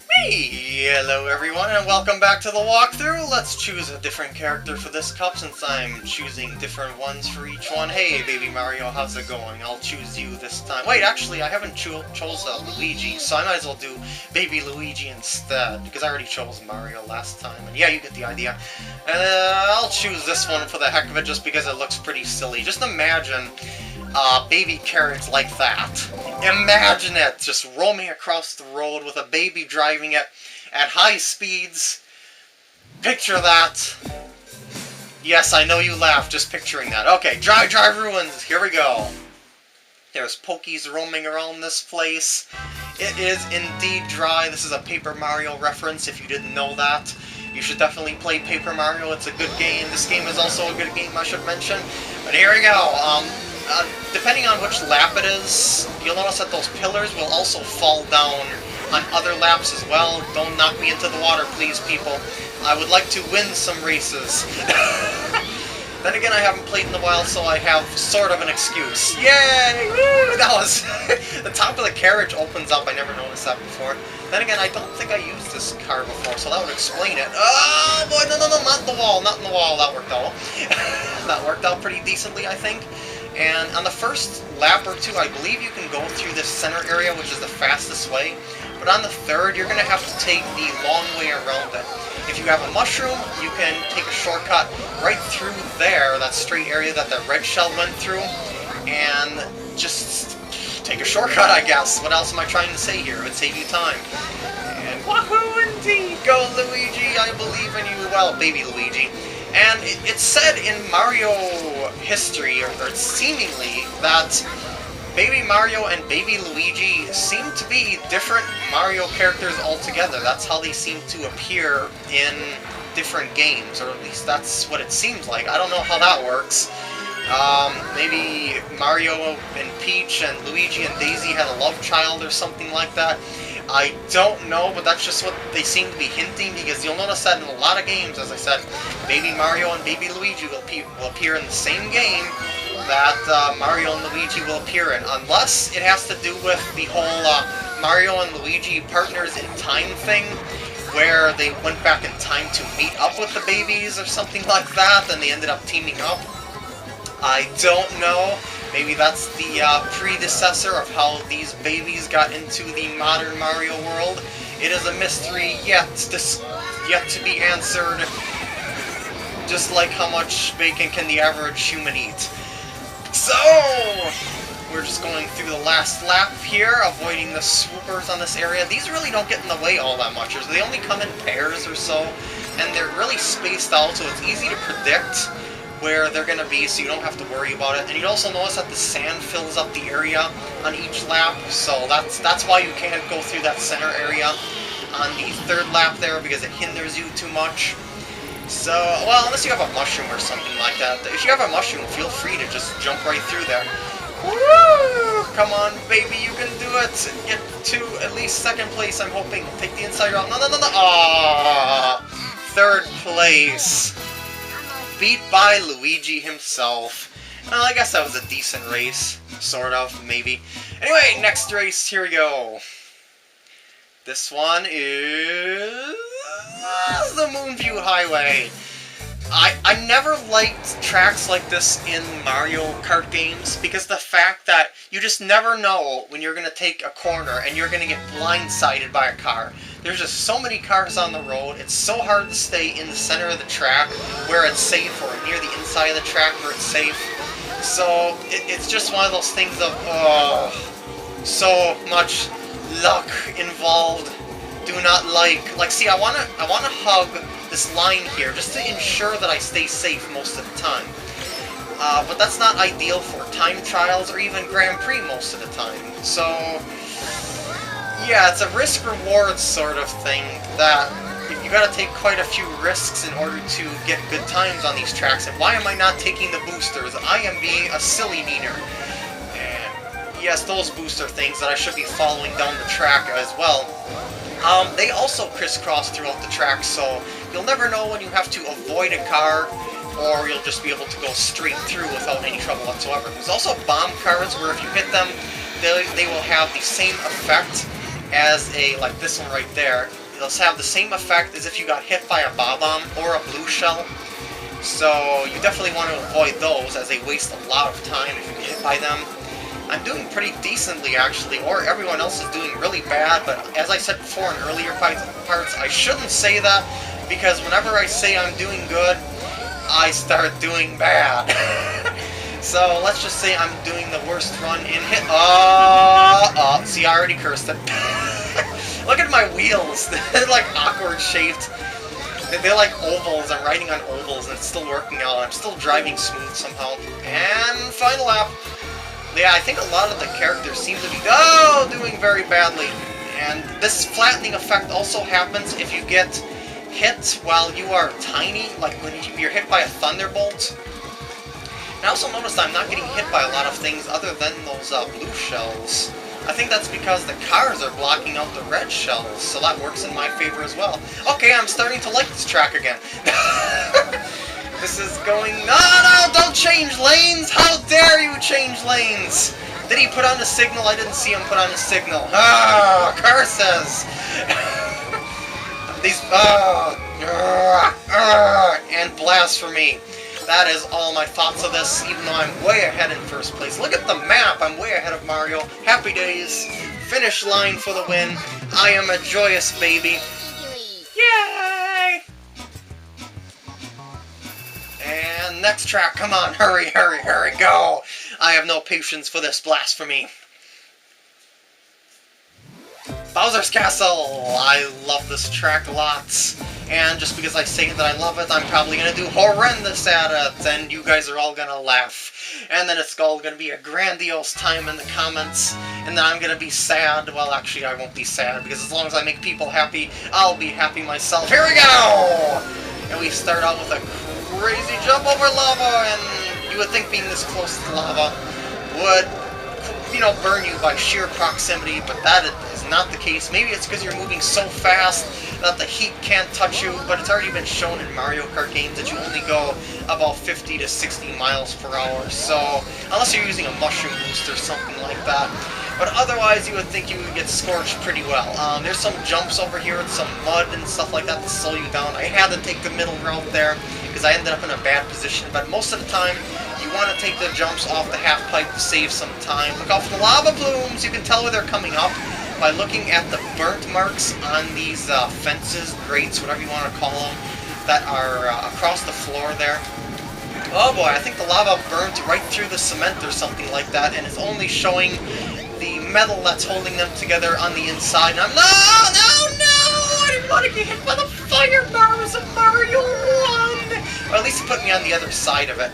Hello everyone and welcome back to the walkthrough. Let's choose a different character for this cup since I'm choosing different ones for each one. Hey baby Mario, how's it going? I'll choose you this time. Wait, actually I haven't chose Luigi, so I might as well do baby Luigi instead, because I already chose Mario last time. And yeah, you get the idea. I'll choose this one for the heck of it just because it looks pretty silly. Just imagine baby carriage like that. Imagine it just roaming across the road with a baby driving it at high speeds. Picture that. Yes, I know you laughed just picturing that. Okay, Dry Ruins, here we go. There's Pokies roaming around this place. It is indeed dry. This is a Paper Mario reference if you didn't know that. You should definitely play Paper Mario, it's a good game. This game is also a good game, I should mention. But here we go. Depending on which lap it is, you'll notice that those pillars will also fall down on other laps as well. Don't knock me into the water, please, people. I would like to win some races. Then again, I haven't played in a while, so I have sort of an excuse. Yay! Woo! That was... the top of the carriage opens up. I never noticed that before. Then again, I don't think I used this car before, so that would explain it. Oh, boy, no, not in the wall, not in the wall. That worked out. That worked out pretty decently, I think. And on the first lap or two, I believe you can go through this center area, which is the fastest way. But on the third, you're going to have to take the long way around it. If you have a mushroom, you can take a shortcut right through there, that straight area that the red shell went through, and just take a shortcut, I guess. What else am I trying to say here? It would save you time. And wahoo indeed! Go Luigi, I believe in you. Well, baby Luigi. And it's said in Mario history, or seemingly, that Baby Mario and Baby Luigi seem to be different Mario characters altogether. That's how they seem to appear in different games, or at least that's what it seems like. I don't know how that works. Maybe Mario and Peach and Luigi and Daisy had a love child or something like that. I don't know, but that's just what they seem to be hinting, because you'll notice that in a lot of games, as I said, Baby Mario and Baby Luigi will appear in the same game that Mario and Luigi will appear in, unless it has to do with the whole Mario and Luigi partners in time thing, where they went back in time to meet up with the babies or something like that, and they ended up teaming up. I don't know. Maybe that's the predecessor of how these babies got into the modern Mario world. It is a mystery yet to be answered. Just like how much bacon can the average human eat. So, we're just going through the last lap here, avoiding the swoopers on this area. These really don't get in the way all that much. They only come in pairs or so, and they're really spaced out, so it's easy to predict where they're going to be, so you don't have to worry about it. And you'd also notice that the sand fills up the area on each lap, so that's why you can't go through that center area on the third lap there, because it hinders you too much. So, well, unless you have a mushroom or something like that. If you have a mushroom, feel free to just jump right through there. Woo! Come on, baby, you can do it! Get to at least second place, I'm hoping. Take the inside route. No! Aww! Third place. Beat by Luigi himself. Well, I guess that was a decent race. Sort of, maybe. Anyway, next race, here we go. This one is the Moonview Highway. I never liked tracks like this in Mario Kart games, because the fact that you just never know when you're going to take a corner and you're going to get blindsided by a car. There's just so many cars on the road, it's so hard to stay in the center of the track where it's safe, or near the inside of the track where it's safe. So it's just one of those things of, so much luck involved. Do not like see, I wanna hug this line here just to ensure that I stay safe most of the time. But that's not ideal for time trials or even Grand Prix most of the time. So yeah, it's a risk-reward sort of thing that you gotta take quite a few risks in order to get good times on these tracks. And why am I not taking the boosters? I am being a silly neener. And yes, those booster things that I should be following down the track as well. They also crisscross throughout the track, so you'll never know when you have to avoid a car, or you'll just be able to go straight through without any trouble whatsoever. There's also bomb cars where if you hit them, they will have the same effect as a, like this one right there. It'll have the same effect as if you got hit by a Bob-omb or a blue shell. So you definitely want to avoid those, as they waste a lot of time if you get hit by them. I'm doing pretty decently, actually, or everyone else is doing really bad, but as I said before in earlier parts, I shouldn't say that, because whenever I say I'm doing good, I start doing bad. So let's just say I'm doing the worst run in hit. See, I already cursed it. Look at my wheels. They're like awkward shaped. They're like ovals. I'm riding on ovals, and it's still working out. I'm still driving smooth somehow. And final lap. Yeah, I think a lot of the characters seem to be doing very badly. And this flattening effect also happens if you get hit while you are tiny, like when you're hit by a thunderbolt. And I also noticed I'm not getting hit by a lot of things other than those blue shells. I think that's because the cars are blocking out the red shells, so that works in my favor as well. Okay, I'm starting to like this track again. This is going... No, don't change lanes! How dare you change lanes! Did he put on the signal? I didn't see him put on the signal. Car says! These... and blasphemy. That is all my thoughts of this, even though I'm way ahead in first place. Look at the map! I'm way ahead of Mario. Happy days. Finish line for the win. I am a joyous baby. Yay! And next track, come on, hurry, hurry, hurry, go! I have no patience for this blasphemy. Bowser's Castle! I love this track lots. And just because I say that I love it, I'm probably going to do horrendous at it, and you guys are all going to laugh. And then it's all going to be a grandiose time in the comments, and then I'm going to be sad. Well, actually, I won't be sad, because as long as I make people happy, I'll be happy myself. Here we go! And we start out with a crazy jump over lava, and you would think being this close to lava would, you know, burn you by sheer proximity, but that is not the case. Maybe it's because you're moving so fast that the heat can't touch you, but it's already been shown in Mario Kart games that you only go about 50 to 60 miles per hour, so unless you're using a mushroom boost or something like that. But otherwise, you would think you would get scorched pretty well. There's some jumps over here with some mud and stuff like that to slow you down. I had to take the middle route there because I ended up in a bad position, but most of the time, you want to take the jumps off the half pipe to save some time. Look out for the lava plumes! You can tell where they're coming up by looking at the burnt marks on these fences, grates, whatever you want to call them, that are across the floor there. Oh boy, I think the lava burnt right through the cement or something like that, and it's only showing the metal that's holding them together on the inside. And I'm... No! I didn't want to get hit by the fire bars of Mario 1! Or at least it put me on the other side of it.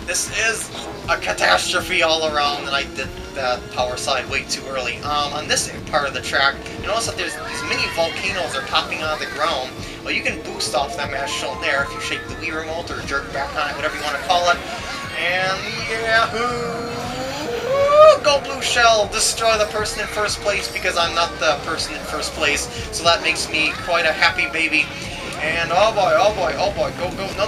This is a catastrophe all around, and I did that power slide way too early. On this part of the track, you notice that there's these mini volcanoes are popping out of the ground. Well, you can boost off them as shown there if you shake the Wii remote or jerk back on it, whatever you want to call it. And yahoo! Go blue shell! Destroy the person in first place, because I'm not the person in first place, so that makes me quite a happy baby. And oh boy, go, no,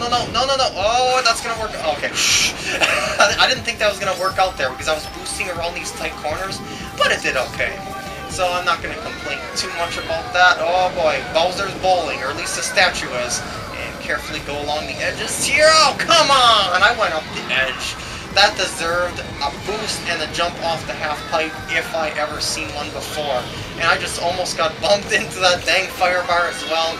oh, that's gonna work, okay, shh. I didn't think that was gonna work out there, because I was boosting around these tight corners, but it did okay. So I'm not gonna complain too much about that. Oh boy, Bowser's bowling, or at least the statue is. And carefully go along the edges here, oh come on! I went up the edge. That deserved a boost and a jump off the half pipe if I ever seen one before. And I just almost got bumped into that dang fire bar as well.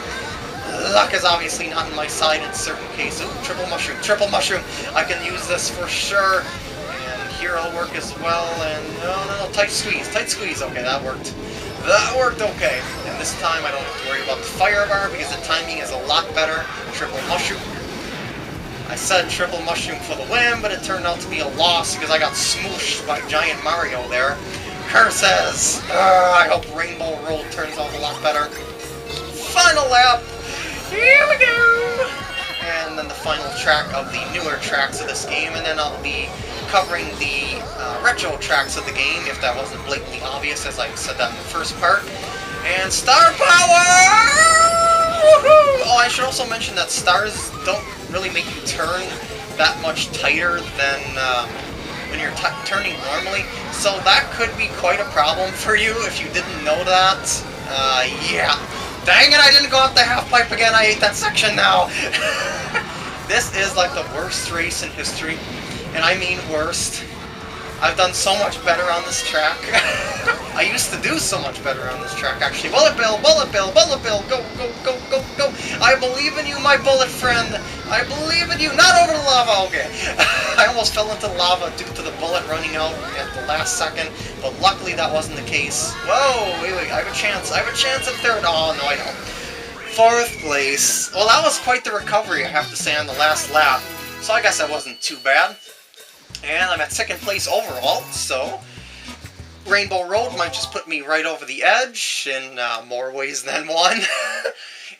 Luck is obviously not on my side in certain cases. Ooh, triple mushroom. I can use this for sure. And here will work as well. And no, tight squeeze. Okay, that worked. That worked okay. And this time I don't have to worry about the fire bar because the timing is a lot better. Triple mushroom. I said triple mushroom for the win, but it turned out to be a loss because I got smooshed by Giant Mario there. Curses! I hope Rainbow Road turns out a lot better. Final lap! Here we go! And then the final track of the newer tracks of this game, and then I'll be covering the retro tracks of the game, if that wasn't blatantly obvious, as I said that in the first part. And Star Power! Woohoo! Oh, I should also mention that stars don't really make you turn that much tighter than when you're turning normally, so that could be quite a problem for you if you didn't know that. Yeah. Dang it, I didn't go off the half pipe again, I hate that section now! This is like the worst race in history, and I mean worst. I've done so much better on this track. I used to do so much better on this track, actually. Bullet Bill, Bullet Bill, Bullet Bill, go, go, go, go, go! I believe in you, my bullet friend! I believe in you! Not over the lava, okay! I almost fell into lava due to the bullet running out at the last second, but luckily that wasn't the case. Whoa, wait, I have a chance at third. Oh, no, I don't. Fourth place. Well, that was quite the recovery, I have to say, on the last lap. So I guess that wasn't too bad. And I'm at second place overall, so Rainbow Road might just put me right over the edge in more ways than one.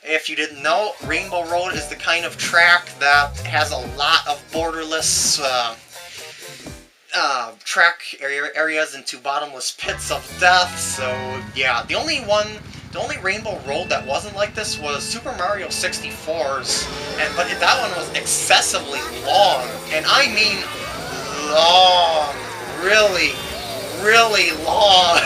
If you didn't know, Rainbow Road is the kind of track that has a lot of borderless track areas into bottomless pits of death, so yeah. The only Rainbow Road that wasn't like this was Super Mario 64's, but that one was excessively long, and I mean long, really, really long.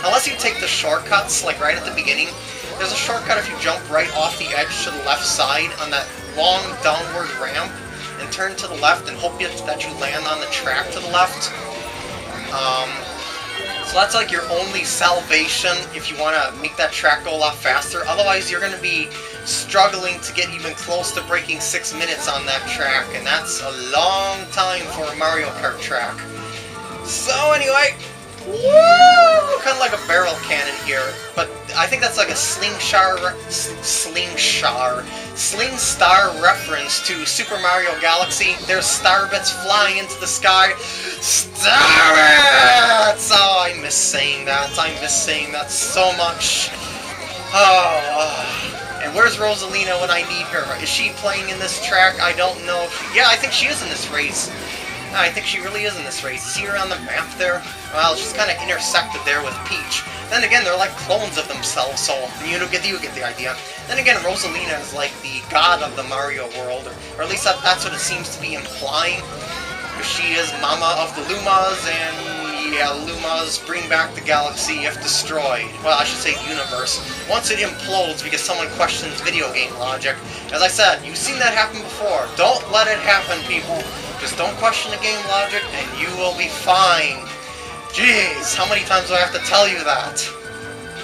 Unless you take the shortcuts, like right at the beginning. There's a shortcut if you jump right off the edge to the left side on that long downward ramp and turn to the left and hope that you land on the track to the left. So that's like your only salvation if you want to make that track go a lot faster. Otherwise, you're going to be struggling to get even close to breaking 6 minutes on that track, and that's a long time for a Mario Kart track. So anyway, woo! Kind of like a barrel cannon here, but I think that's like a Sling Star reference to Super Mario Galaxy. There's star bits flying into the sky. Star bits! Oh, I miss saying that. So much. Oh. And where's Rosalina when I need her? Is she playing in this track? I don't know. Yeah, I think she is in this race. I think she really is in this race. See her on the map there? Well, she's kind of intersected there with Peach. Then again, they're like clones of themselves, so you get the idea. Then again, Rosalina is like the god of the Mario world, or at least that's what it seems to be implying. She is Mama of the Lumas, and yeah, Lumas bring back the galaxy if destroyed. Well, I should say the universe. Once it implodes because someone questions video game logic. As I said, you've seen that happen before. Don't let it happen, people. Just don't question the game logic, and you will be fine. Jeez, how many times do I have to tell you that?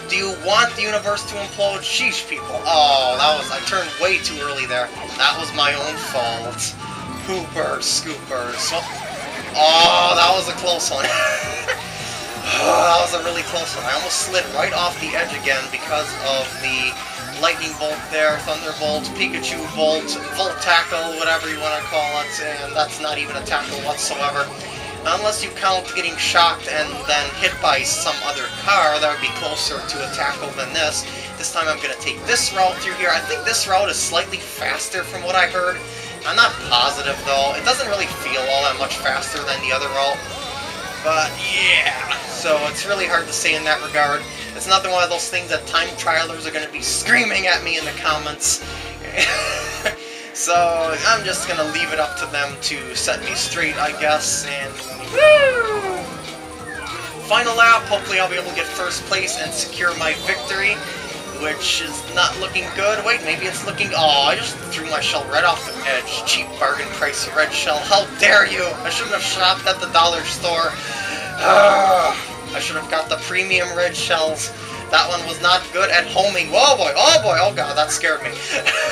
Do you want the universe to implode? Sheesh, people. Oh, I turned way too early there. That was my own fault. Poopers, scoopers. Oh, that was a close one. That was a really close one. I almost slid right off the edge again because of the lightning bolt there, thunderbolt, Pikachu bolt, volt tackle, whatever you want to call it, and that's not even a tackle whatsoever. Unless you count getting shocked and then hit by some other car, that would be closer to a tackle than this. This time I'm going to take this route through here. I think this route is slightly faster from what I heard. I'm not positive though. It doesn't really feel all that much faster than the other route. But yeah, so it's really hard to say in that regard. It's another one of those things that time trialers are going to be screaming at me in the comments. So I'm just going to leave it up to them to set me straight, I guess, and woo! Final lap, hopefully I'll be able to get first place and secure my victory, which is not looking good. Wait, maybe it's looking... Oh, I just threw my shell right off the edge. Cheap bargain pricey red shell. How dare you! I shouldn't have shopped at the dollar store. I should have got the premium red shells. That one was not good at homing. Oh boy, oh god, that scared me.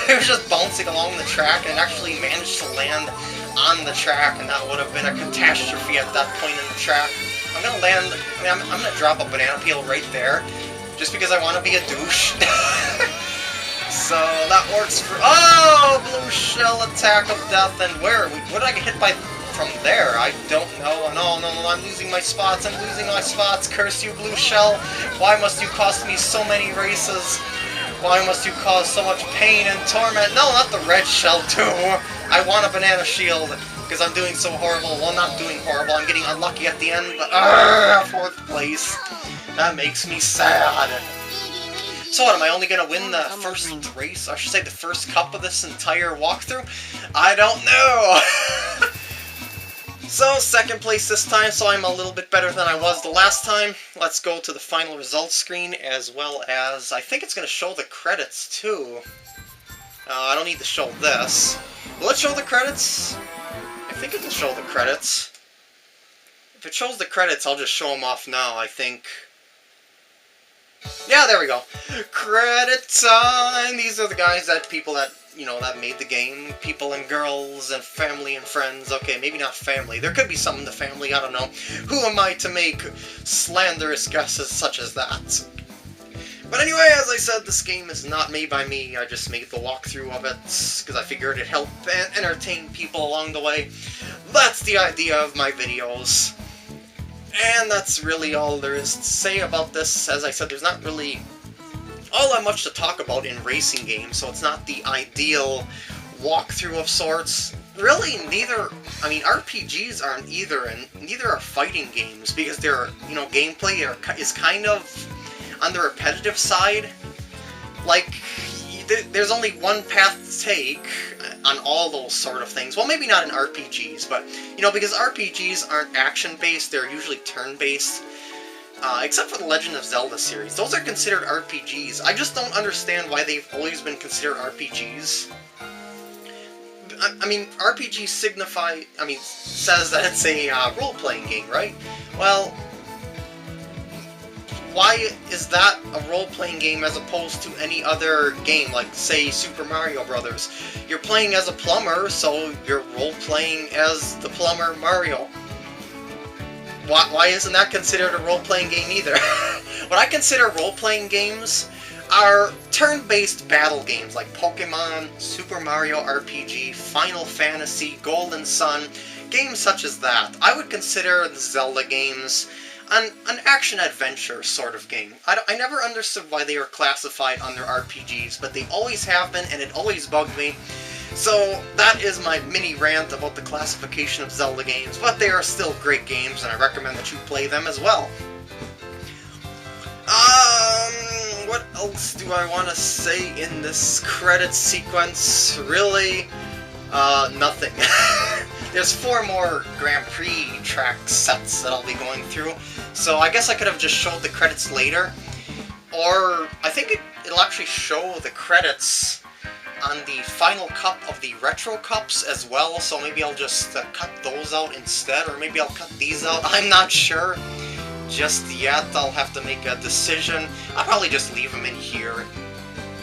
It was just bouncing along the track and actually managed to land on the track, and that would have been a catastrophe at that point in the track. I'm gonna land, I'm gonna drop a banana peel right there, just because I want to be a douche. So that works for... Oh! Blue shell attack of death, and where did I get hit by from there? I don't know. No, I'm losing my spots. Curse you, blue shell. Why must you cost me so many races? Why must you cause so much pain and torment? No, not the red shell, too. I want a banana shield, because I'm doing so horrible. Well, not doing horrible. I'm getting unlucky at the end, but... fourth place. That makes me sad. So what, am I only going to win the first race? I should say the first cup of this entire walkthrough? I don't know! So, second place this time, so I'm a little bit better than I was the last time. Let's go to the final results screen, as well as, I think it's going to show the credits, too. I don't need to show this. Will it show the credits? I think it will show the credits. If it shows the credits, I'll just show them off now, I think. Yeah, there we go. Credit time! These are the guys people that, you know, that made the game. People and girls and family and friends. Okay, maybe not family. There could be some in the family, I don't know. Who am I to make slanderous guesses such as that? But anyway, as I said, this game is not made by me. I just made the walkthrough of it because I figured it'd help entertain people along the way. That's the idea of my videos. And that's really all there is to say about this. As I said, there's not really all that much to talk about in racing games, so it's not the ideal walkthrough of sorts. Really, neither, I mean, RPGs aren't either, and neither are fighting games, because their, you know, gameplay is kind of on the repetitive side. Like, there's only one path to take on all those sort of things. Well, maybe not in RPGs, but, you know, because RPGs aren't action-based, they're usually turn-based. Except for the Legend of Zelda series. Those are considered RPGs. I just don't understand why they've always been considered RPGs. I mean, RPG says that it's a role-playing game, right? Well, why is that a role-playing game as opposed to any other game, like, say, Super Mario Brothers? You're playing as a plumber, so you're role-playing as the plumber Mario. Why isn't that considered a role-playing game either? What I consider role-playing games are turn-based battle games, like Pokemon, Super Mario RPG, Final Fantasy, Golden Sun, games such as that. I would consider the Zelda games an action-adventure sort of game. I never understood why they were classified under RPGs, but they always have been, and it always bugged me. So, that is my mini rant about the classification of Zelda games, but they are still great games, and I recommend that you play them as well. What else do I want to say in this credit sequence? Really? Nothing. There's 4 more Grand Prix track sets that I'll be going through, so I guess I could have just showed the credits later. Or, I think it'll actually show the credits on the final cup of the Retro Cups as well, so maybe I'll just cut those out instead, or maybe I'll cut these out. I'm not sure just yet. I'll have to make a decision. I'll probably just leave them in here,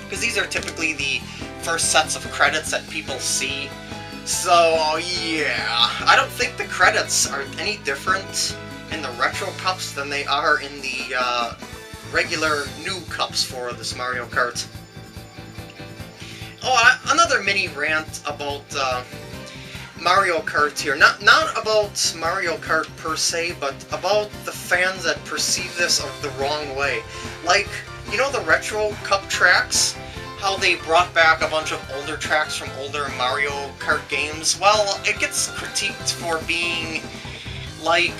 because these are typically the first sets of credits that people see. So, yeah. I don't think the credits are any different in the Retro Cups than they are in the regular new cups for this Mario Kart. Oh, another mini rant about Mario Kart here. Not about Mario Kart per se, but about the fans that perceive this the wrong way. Like, you know the Retro Cup tracks? How they brought back a bunch of older tracks from older Mario Kart games? Well, it gets critiqued for being like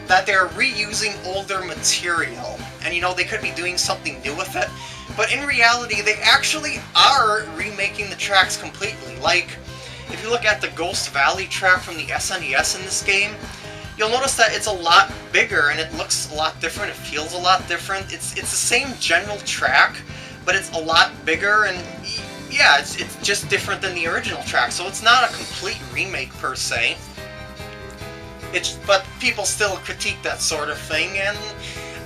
that they're reusing older material. And you know, they could be doing something new with it. But in reality, they actually are remaking the tracks completely. Like, if you look at the Ghost Valley track from the SNES in this game, you'll notice that it's a lot bigger and it looks a lot different, it feels a lot different. It's the same general track, but it's a lot bigger, and yeah, it's just different than the original track, so it's not a complete remake per se. But people still critique that sort of thing, and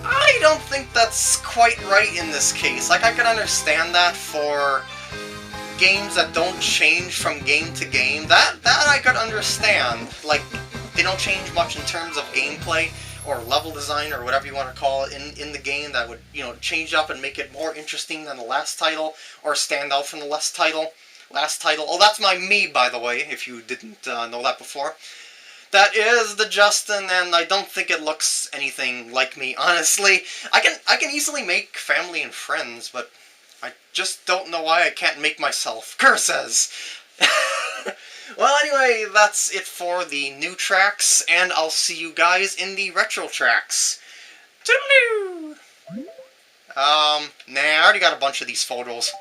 I don't think that's quite right in this case. Like, I could understand that for games that don't change from game to game. That I could understand. Like, they don't change much in terms of gameplay or level design or whatever you want to call it in the game that would, you know, change up and make it more interesting than the last title or stand out from the last title. Oh, that's my me, by the way, if you didn't know that before. That is the Justin, and I don't think it looks anything like me, honestly. I can easily make family and friends, but I just don't know why I can't make myself. Curses! Well, anyway, that's it for the new tracks, and I'll see you guys in the retro tracks. Toodaloo! Nah, I already got a bunch of these photos.